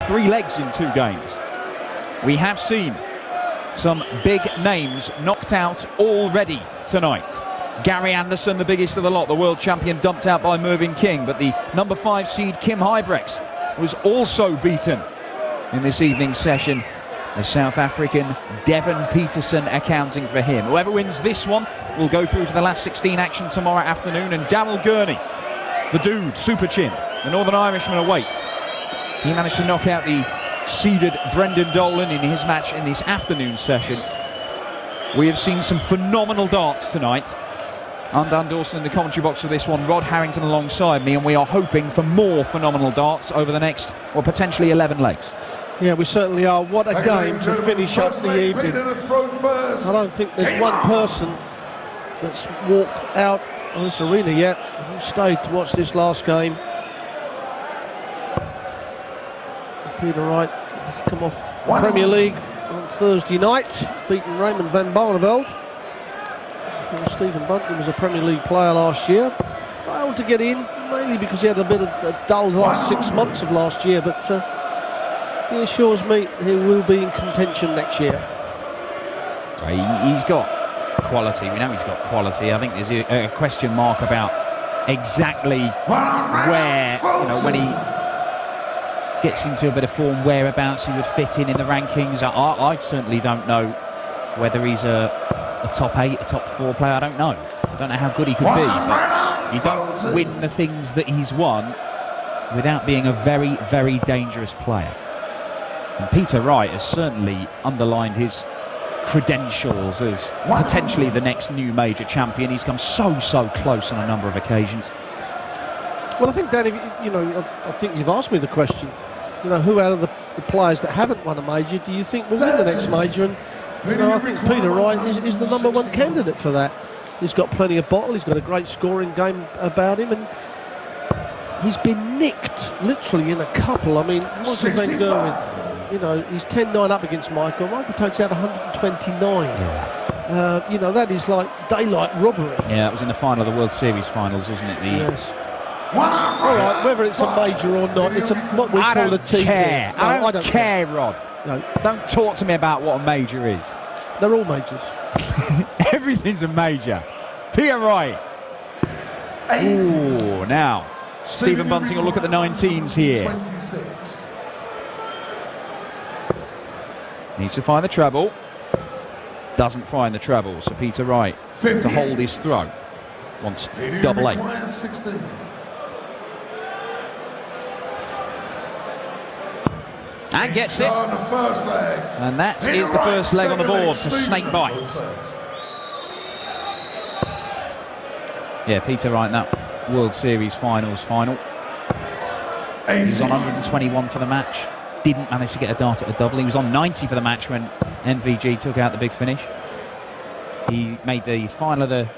3 legs in 2 games. We have seen some big names knocked out already tonight. Gary Anderson, the biggest of the lot, the world champion, dumped out by Mervyn King, but the number 5 seed Kim Huybrechts was also beaten in this evening's session. The South African Devon Peterson accounting for him. Whoever wins this one will go through to the last 16 action tomorrow afternoon, and Daryl Gurney, the dude, Super Chin, the Northern Irishman, awaits. He managed to knock out the seeded Brendan Dolan in his match in this afternoon session. We have seen some phenomenal darts tonight. I'm Dan Dawson in the commentary box for this one, Rod Harrington alongside me, and we are hoping for more phenomenal darts over the next, or potentially 11 legs. Yeah, we certainly are. What a game to finish up the evening. I don't think there's one person that's walked out of this arena yet who stayed to watch this last game. Peter Wright has come off Premier League on Thursday night, beating Raymond van Barneveld. Stephen Bunting was a Premier League player last year. Failed to get in, mainly because he had a bit of a dull last 6 months of last year, but he assures me he will be in contention next year. He's got quality. We know he's got quality. I think there's a question mark about exactly where, when he gets into a bit of form, whereabouts he would fit in the rankings. I certainly don't know whether he's a top 8, a top 4 player. I don't know how good he could be, but you don't win the things that he's won without being a very, very dangerous player. And Peter Wright has certainly underlined his credentials as potentially the next new major champion. He's come so close on a number of occasions. Well, I think, Danny, I think you've asked me the question, who out of the players that haven't won a major do you think will win the next major? And I think Peter Wright is the number 1 candidate for that. He's got plenty of bottle, he's got a great scoring game about him, and he's been nicked literally in a couple. I mean, Michael van Gerwen, he's 10-9 up against Michael. Michael takes out 129. Yeah. That is like daylight robbery. Yeah, it was in the final of the World Series finals, wasn't it? Yes. All right, whether it's a major or not, it's what we call a TV. No, I don't care, Rod. No. Don't talk to me about what a major is. They're all majors. Everything's a major. Peter Wright. Ooh, now Stephen Bunting will look at the 19s here. 26. Needs to find the treble. Doesn't find the treble, so Peter Wright to hold his throw. Wants double 8. And gets it. And that is the first leg on the board for Snakebite. Yeah, Peter Wright in that World Series finals final. He's on 121 for the match. Didn't manage to get a dart at a double. He was on 90 for the match when MVG took out the big finish. He made the final of the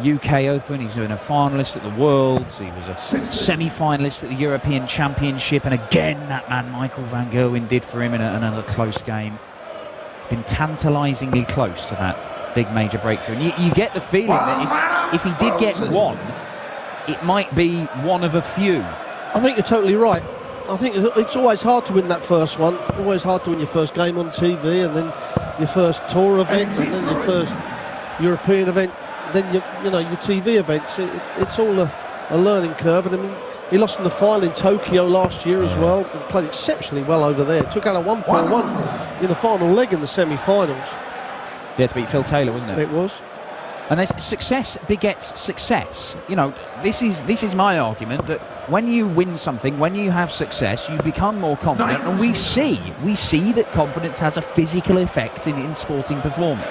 UK Open. He's been a finalist at the Worlds. He was a semi-finalist at the European Championship, and again that man Michael van Gerwen did for him in another close game. Been tantalisingly close to that big major breakthrough, and you get the feeling that if he did get one, it might be one of a few. I think you're totally right. I think it's always hard to win that first one. Always hard to win your first game on TV, and then your first tour event, and then your first European event. Then your TV events, it's all a learning curve. And I mean, he lost in the final in Tokyo last year as well, and played exceptionally well over there. Took out a 1-4-1 in the final leg in the semi-finals. Yeah, to beat Phil Taylor, wasn't it? It was. And there's success begets success. This is my argument, that when you win something, when you have success, you become more confident, and we see that confidence has a physical effect in sporting performance.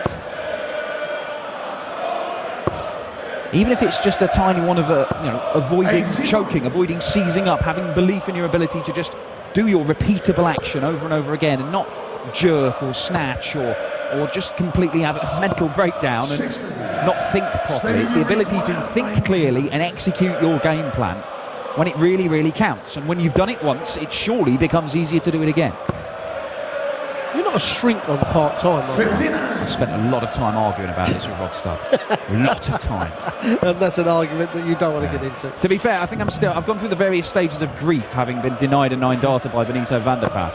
Even if it's just a tiny one of avoiding choking, avoiding seizing up, having belief in your ability to just do your repeatable action over and over again, and not jerk or snatch or just completely have a mental breakdown and not think properly. It's the ability to think clearly and execute your game plan when it really, really counts. And when you've done it once, it surely becomes easier to do it again. You're not a shrink on part-time, are you? I spent a lot of time arguing about this with Rod Stubb. A lot of time. And that's an argument that you don't want to get into. To be fair, I think I've gone through the various stages of grief, having been denied a 9-darter by Benito van der Pas.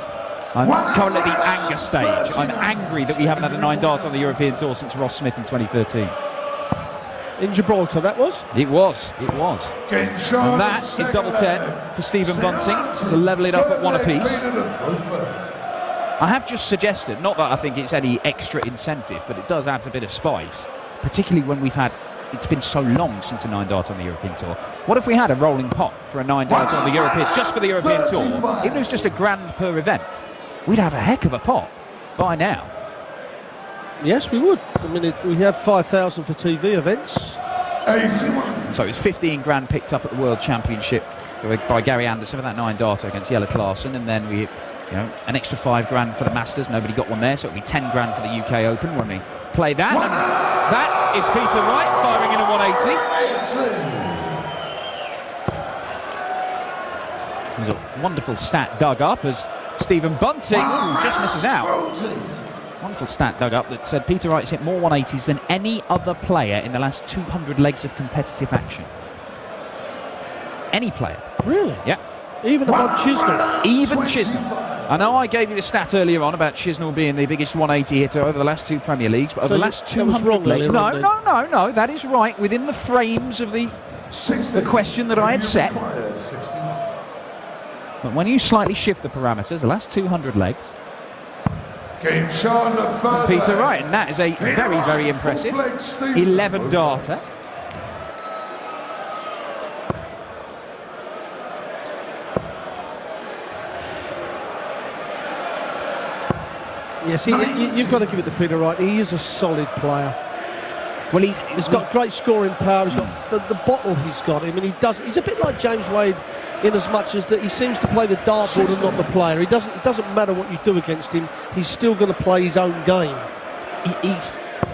I'm currently at the anger stage. I'm angry that we haven't had a 9-darter on the European Tour since Ross Smith in 2013. In Gibraltar, that was? It was. And that is double 10 for Stephen Bunting to level it up at 1 apiece. I have just suggested, not that I think it's any extra incentive, but it does add a bit of spice, particularly when it's been so long since a 9-darter on the European Tour. What if we had a rolling pot for a 9-darter on the European, just for the European Tour, even if it was just a grand per event? We'd have a heck of a pot by now. Yes, we would. I mean, we have 5,000 for TV events. So it's 15 grand picked up at the World Championship by Gary Anderson for that 9-darter against Jelle Klaassen, and then we, an extra 5 grand for the Masters. Nobody got one there, so it'll be 10 grand for the UK Open when we play that. And that is Peter Wright firing in a 180. There's a wonderful stat dug up as Stephen Bunting just misses out. Wonderful stat dug up that said Peter Wright's hit more 180s than any other player in the last 200 legs of competitive action. Any player. Really? Yeah. Even above Chisnall? Even Chisnall. I know I gave you the stat earlier on about Chisnall being the biggest 180 hitter over the last 2 Premier Leagues, but over the last 200 legs... No, that is right, within the frames of the question that I had set. But when you slightly shift the parameters, the last 200 legs... Peter Wright, and that is a very, very impressive 11-darter. Yes, you've got to give it to Peter Wright. He is a solid player. Well, he's got great scoring power. He's got the bottle he's got. I mean, he's a bit like James Wade in as much as that he seems to play the dartboard and not the player. It doesn't matter what you do against him. He's still going to play his own game.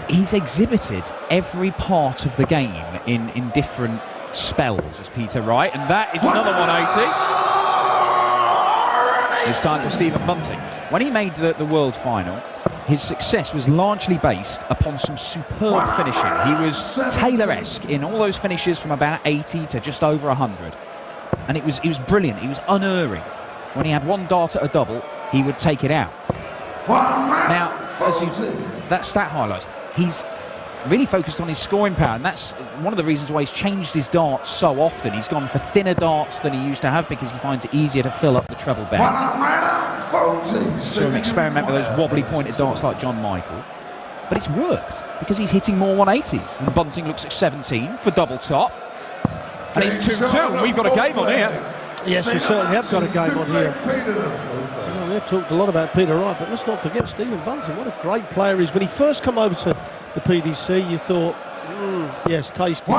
He's exhibited every part of the game in different spells as Peter Wright, and that is another 180. It's time for Stephen Bunting. When he made the World Final, his success was largely based upon some superb finishing. He was Taylor-esque in all those finishes from about 80 to just over 100. And it was brilliant. He was unerring. When he had 1 dart at a double, he would take it out. Now, that stat highlights, he's really focused on his scoring power, and that's one of the reasons why he's changed his darts so often. He's gone for thinner darts than he used to have because he finds it easier to fill up the treble bed. So experiment with those wobbly pointed darts like John Michael. But it's worked because he's hitting more 180s. And Bunting looks at 17 for double top. And it's 2-2. We've got a game on here. Yes, we certainly have got a game on here. We've talked a lot about Peter Wright, but let's not forget Stephen Bunting. What a great player he is. When he first came over to the PDC, you thought, yes, tasty. We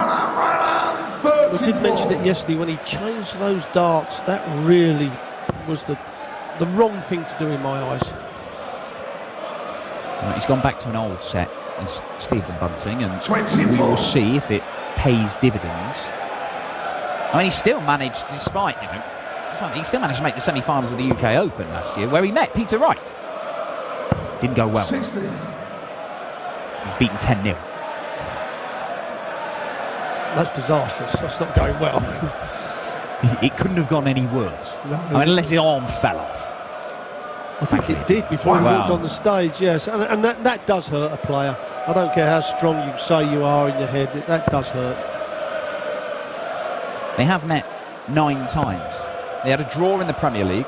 did mention it yesterday when he changed those darts. That really was the wrong thing to do in my eyes. Right, he's gone back to an old set, as Stephen Bunting, and we will see if it pays dividends. I mean, he still managed, despite, he still managed to make the semi-finals of the UK Open last year, where he met Peter Wright. Didn't go well. He was beaten 10-0. That's disastrous. That's not going well. It couldn't have gone any worse. No. I mean, unless his arm fell off. I think it did before he walked on the stage, yes. And that does hurt a player. I don't care how strong you say you are in your head, that does hurt. They have met 9 times. They had a draw in the Premier League,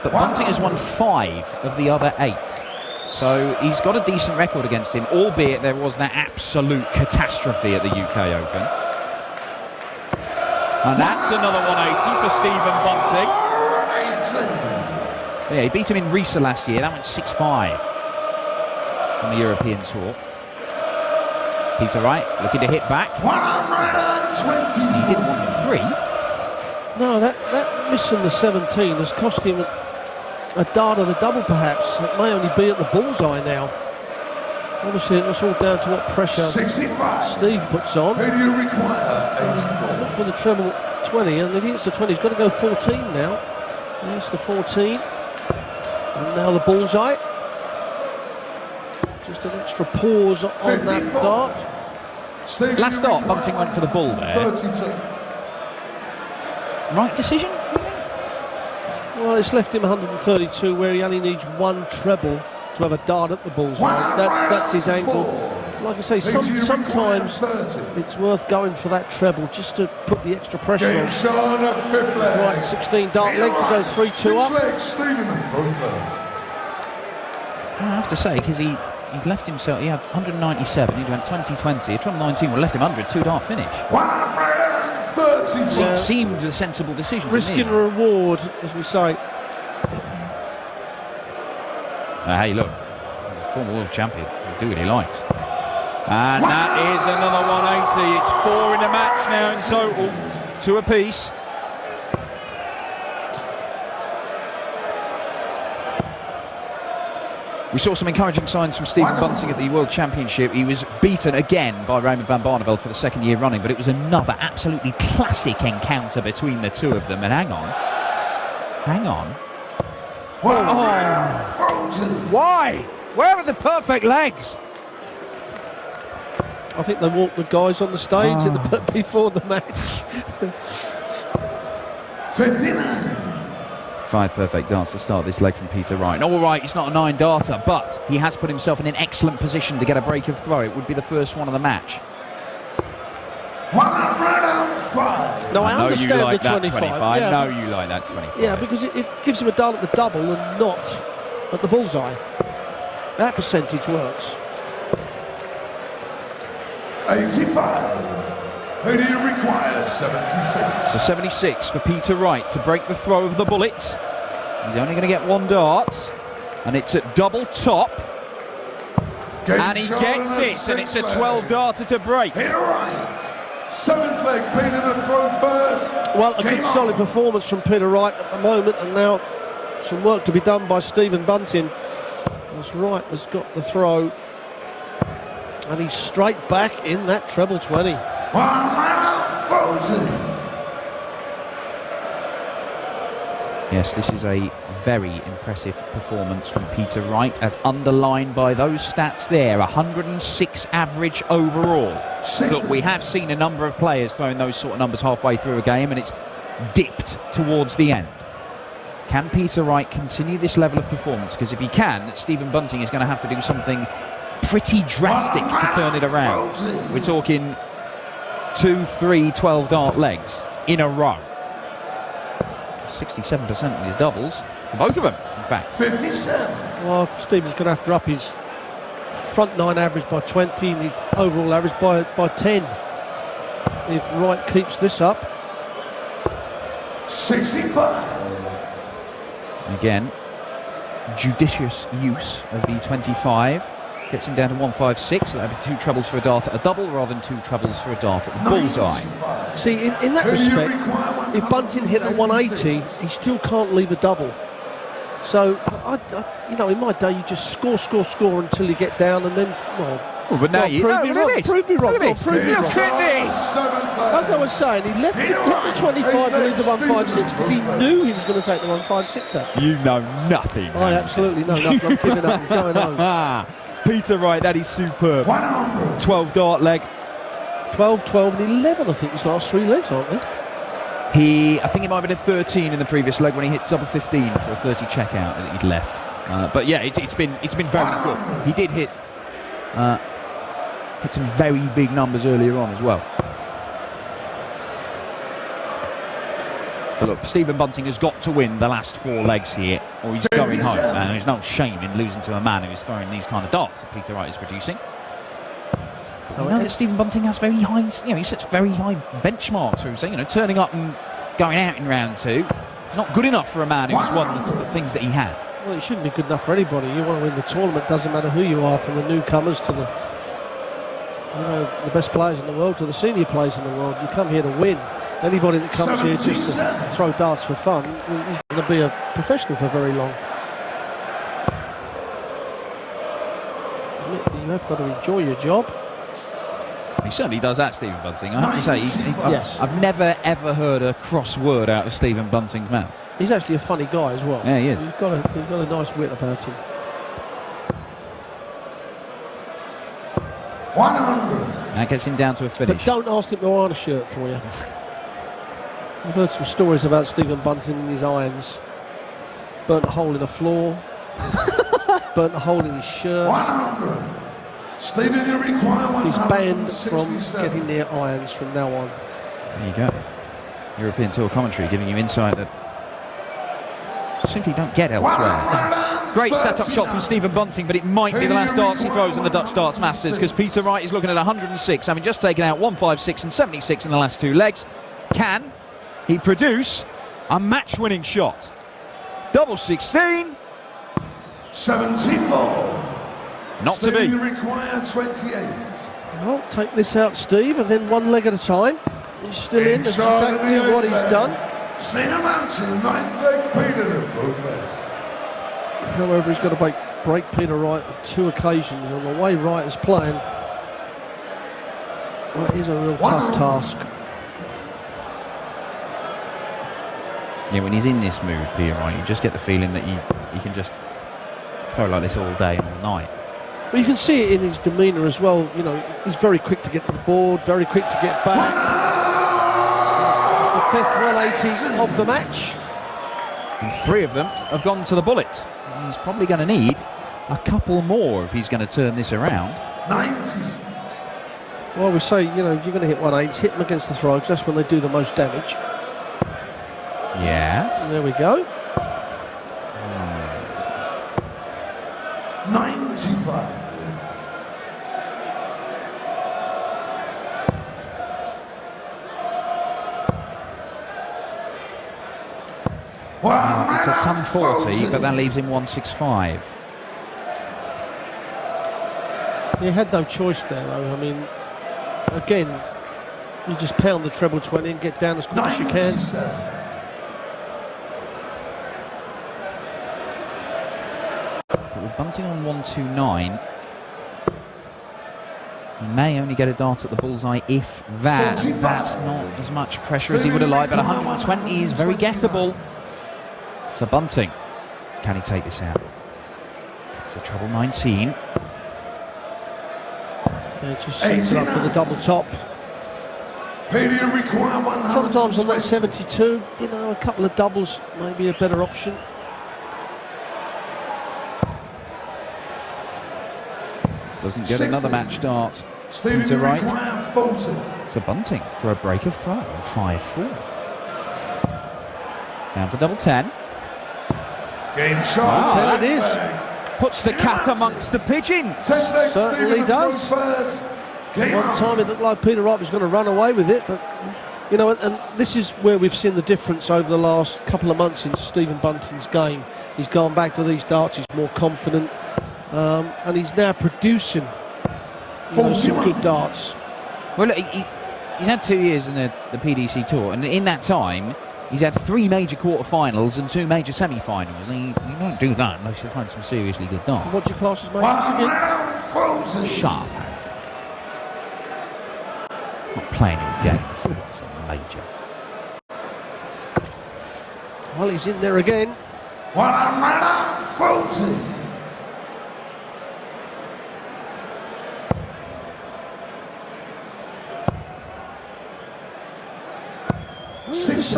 but Bunting has won 5 of the other 8. So he's got a decent record against him, albeit there was that absolute catastrophe at the UK Open. And that's another 180 for Stephen Bunting. Yeah, he beat him in Riesa last year. That went 6-5 on the European Tour. Peter Wright looking to hit back. 120. He did 1-3. No, that miss on the 17 has cost him a dart of the double, perhaps. It may only be at the bullseye now. Obviously, it's all down to what pressure 65. Steve puts on. Who do you require? Look for the treble 20, and if he hits the 20, he's got to go 14 now. There's the 14. And now the bullseye. Just an extra pause on that dart. Last start, Bunting went for the ball there. 32. Right decision? Well, it's left him 132, where he only needs one treble to have a dart at the bullseye. That's his angle. Like I say, sometimes it's worth going for that treble just to put the extra pressure on. Right, 16 dart leg to go 3-2 up. I have to say, because he'd left himself, he had 197, he went 20-20, a 19 would left him under a 2-dart finish. 132. So it seemed a sensible decision. Risk and reward, as we say. Hey, look, former world champion, he'll do what he likes. And that is another 180. It's 4 in the match now in total, 2 apiece. We saw some encouraging signs from Stephen Bunting at the World Championship. He was beaten again by Raymond van Barneveld for the second year running, but it was another absolutely classic encounter between the two of them. And hang on. Why? Where are the perfect legs? I think they walked the guys on the stage before the match. 59. 5 perfect darts to start this leg from Peter Wright. All right, it's not a 9-darter, but he has put himself in an excellent position to get a break of throw. It would be the first one of the match. 105. No, I understand like the 25. I know you like that 25. Yeah, because it gives him a dart at the double and not at the bullseye. That percentage works. 85. Who do you require? 76. So 76 for Peter Wright to break the throw of the bullet. He's only going to get 1 dart, and it's at double top. And he gets it, and it's a 12-darter to break. Peter Wright. 7th leg, Peter to throw first. Well, a good solid performance from Peter Wright at the moment, and now some work to be done by Stephen Bunting. That's Wright has got the throw, and he's straight back in that treble 20. 140. Yes, this is a very impressive performance from Peter Wright, as underlined by those stats there. 106 average overall. Look, we have seen a number of players throwing those sort of numbers halfway through a game, and it's dipped towards the end. Can Peter Wright continue this level of performance? Because if he can, Stephen Bunting is going to have to do something pretty drastic to turn it around. We're talking 2, 3, 12-dart legs in a row. 67% of his doubles, both of them, in fact. 57. Well, Stephen's going to have to up his front 9 average by 20 and his overall average by 10. If Wright keeps this up. 65. Again, judicious use of the 25. Gets him down to 156, so that'd be 2 trebles for a dart at a double rather than 2 trebles for a dart at the bullseye. See, in that respect, if Bunting hit at 180, he still can't leave a double. So, you know, in my day, you just score until you get down, and then, but now you prove me wrong. Prove me wrong. Prove me wrong. This. As I was saying, he left the 25 to leave the 156 because he knew he was going to take the 156 out. You know nothing. I absolutely know nothing. I'm giving up and going home. Peter Wright, that is superb. 12-dart leg. 12, 12 and 11, I think, his last 3 legs, aren't they? I think he might have been a 13 in the previous leg when he hit double 15 for a 30 checkout that he'd left. But yeah, it's been very good. He did hit some very big numbers earlier on as well. But look, Stephen Bunting has got to win the last 4 legs here, or he's going home. And there's no shame in losing to a man who is throwing these kind of darts that Peter Wright is producing. But we know that Stephen Bunting has very high, he sets very high benchmarks for himself. Turning up and going out in round 2 is not good enough for a man who's won the things that he has. Well, it shouldn't be good enough for anybody. You want to win the tournament, doesn't matter who you are, from the newcomers to the best players in the world to the senior players in the world. You come here to win. Anybody that comes here just to throw darts for fun is going to be a professional for very long. You have got to enjoy your job. He certainly does that, Stephen Bunting. I have to say, Yes. I've never ever heard a cross word out of Stephen Bunting's mouth. He's actually a funny guy as well. Yeah, he is. He's got a nice wit about him. 100. That gets him down to a finish. But don't ask him to iron a shirt for you. I've heard some stories about Stephen Bunting and his irons. Burnt a hole in the floor. Burnt a hole in his shirt. 100. Stephen, you require 167. He's banned from getting near irons from now on. There you go. European Tour commentary giving you insight that you simply don't get elsewhere. Great set-up shot from Stephen Bunting, but it might be the last darts he throws in the Dutch Darts Masters, because Peter Wright is looking at 106, having just taken out 156 and 76 in the last two legs. Can he produce a match-winning shot? Double 16. 74. Not Steve, to be. You require 28. Well, take this out, Steve, and then one leg at a time. He's still in. That's exactly what he's done. Stephen Bunting, ninth leg, Peter to throw first. However, he's got to break Peter Wright on two occasions, and the way Wright is playing, that is a real tough task. Yeah, when he's in this mood, Peter Wright, you just get the feeling that he can just throw like this all day and all night. Well, you can see it in his demeanour as well. You know, he's very quick to get to the board, very quick to get back. The fifth 180 of the match. And three of them have gone to the bullet. He's probably going to need a couple more if he's going to turn this around. 96. Well, we say, you know, if you're going to hit 180s, hit them against the throws. That's when they do the most damage. Yes. There we go. 95. Well, it's a ton 40, but that leaves him 165. He had no choice there, though. I mean, again, you just pound the treble 20 and get down as quick as you can. But with Bunting on 129, he may only get a dart at the bullseye, if that. That's not as much pressure as he would have liked, but 120 is very gettable. So Bunting, can he take this out? It's the treble 19. Yeah, just sets it up for the double top. Sometimes on that 72, you know, a couple of doubles may be a better option. Doesn't get another match dart. Peter Wright. So Bunting for a break of throw, 5-4. Down for double 10. Game shot. Wow, it is. Puts the cat amongst the pigeons. Certainly does. One time it looked like Peter Wright was going to run away with it, but you know, and this is where we've seen the difference over the last couple of months in Stephen Bunting's game. He's gone back to these darts, he's more confident, and he's now producing some good darts. Well, look, he's had 2 years in the PDC Tour, and in that time he's had 3 major quarterfinals and 2 major semi-finals. And you don't do that unless you find some seriously good darts. What do your classes make again? Sharp hand. Not playing in games, it's major. Well, he's in there again. 140.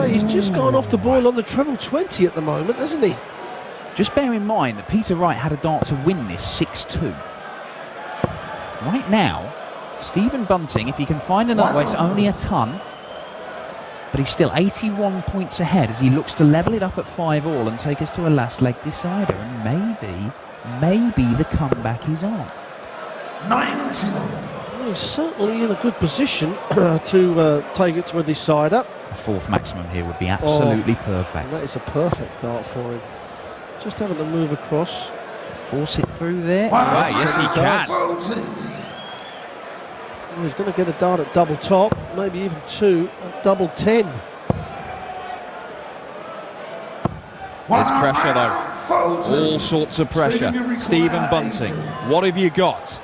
He's just gone off the boil on the treble 20 at the moment, hasn't he? Just bear in mind that Peter Wright had a dart to win this 6-2. Right now, Stephen Bunting, if he can find another way, it's only a ton, but he's still 81 points ahead as he looks to level it up at 5-all and take us to a last leg decider, and maybe the comeback is on. 90. Well, he's certainly in a good position to take it to a decider. A fourth maximum here would be absolutely perfect. That is a perfect dart for him. Just having to move across. Force it through there. Right, yes, he can. Well, he's going to get a dart at double top, maybe even 2 at double 10. There's pressure, though. All sorts of pressure. Stephen Bunting, what have you got?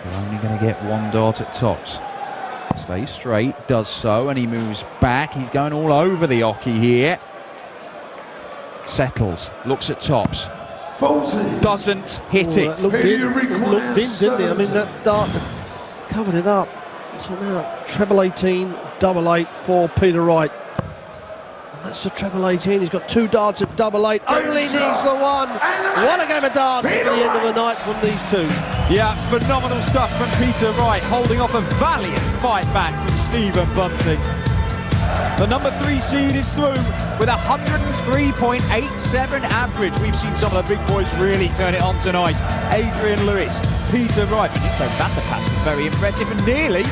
You're only going to get 1 dart at tops. Stays straight, does so, and he moves back. He's going all over the oche here. Settles, looks at tops. 40. Doesn't hit it. Looked in, didn't he? I mean, that dart covered it up. So now, treble 18, double 8 for Peter Wright. And that's the treble 18. He's got 2 darts at double 8. Only needs the one. What a game of darts at the end of the night from these two. Yeah, phenomenal stuff from Peter Wright, holding off a valiant fight back from Stephen Bunting. The number 3 seed is through with 103.87 average. We've seen some of the big boys really turn it on tonight. Adrian Lewis, Peter Wright, but Nico van der Pas was very impressive and nearly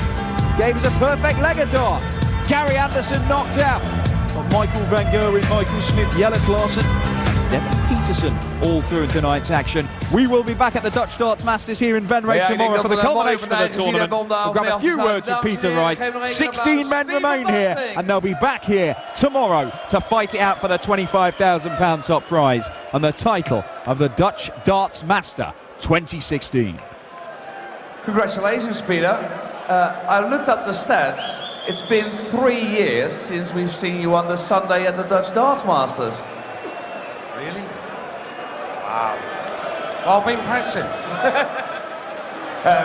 gave us a perfect leg of darts. Gary Anderson knocked out. But Michael van Gerwen, Michael Smith, Jelle Klaassen, Devin Peterson all through in tonight's action. We will be back at the Dutch Darts Masters here in Venray tomorrow for the culmination of the tournament. We'll grab a few words with Peter Wright. 16 men remain here, and they'll be back here tomorrow to fight it out for the £25,000 top prize and the title of the Dutch Darts Master 2016. Congratulations, Peter. I looked up the stats. It's been 3 years since we've seen you on the Sunday at the Dutch Darts Masters. Really? Wow. Well, I've been practicing.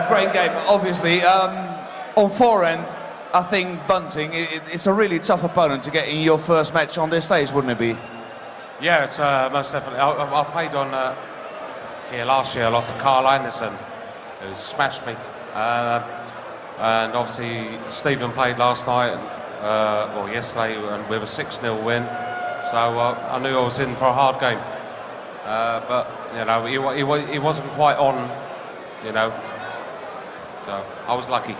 Great game, obviously. On forehand, I think Bunting, it's a really tough opponent to get in your first match on this stage, wouldn't it be? Yeah, it's most definitely. I played on here last year. I lost to Carl Anderson, who smashed me. And obviously, Stephen played last night, or yesterday, and with a 6-0 win. So I knew I was in for a hard game. But, you know, he wasn't quite on, you know. So I was lucky.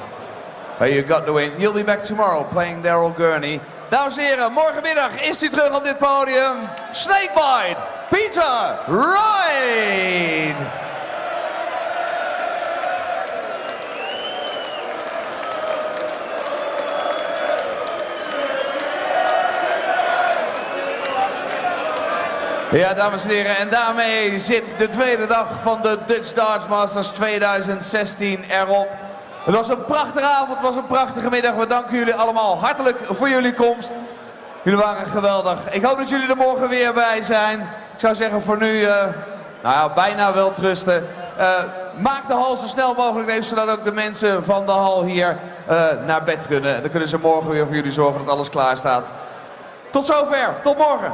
Hey, you got the win. You'll be back tomorrow playing Daryl Gurney. Dames en heren, morgenmiddag is hij terug op dit podium. Snakebite, Peter Wright. Ja, dames en heren, en daarmee zit de tweede dag van de Dutch Darts Masters 2016 erop. Het was een prachtige avond, het was een prachtige middag. We danken jullie allemaal hartelijk voor jullie komst. Jullie waren geweldig. Ik hoop dat jullie er morgen weer bij zijn. Ik zou zeggen voor nu, nou ja, bijna wel rusten. Maak de hal zo snel mogelijk leeg, zodat ook de mensen van de hal hier naar bed kunnen. Dan kunnen ze morgen weer voor jullie zorgen dat alles klaar staat. Tot zover, tot morgen.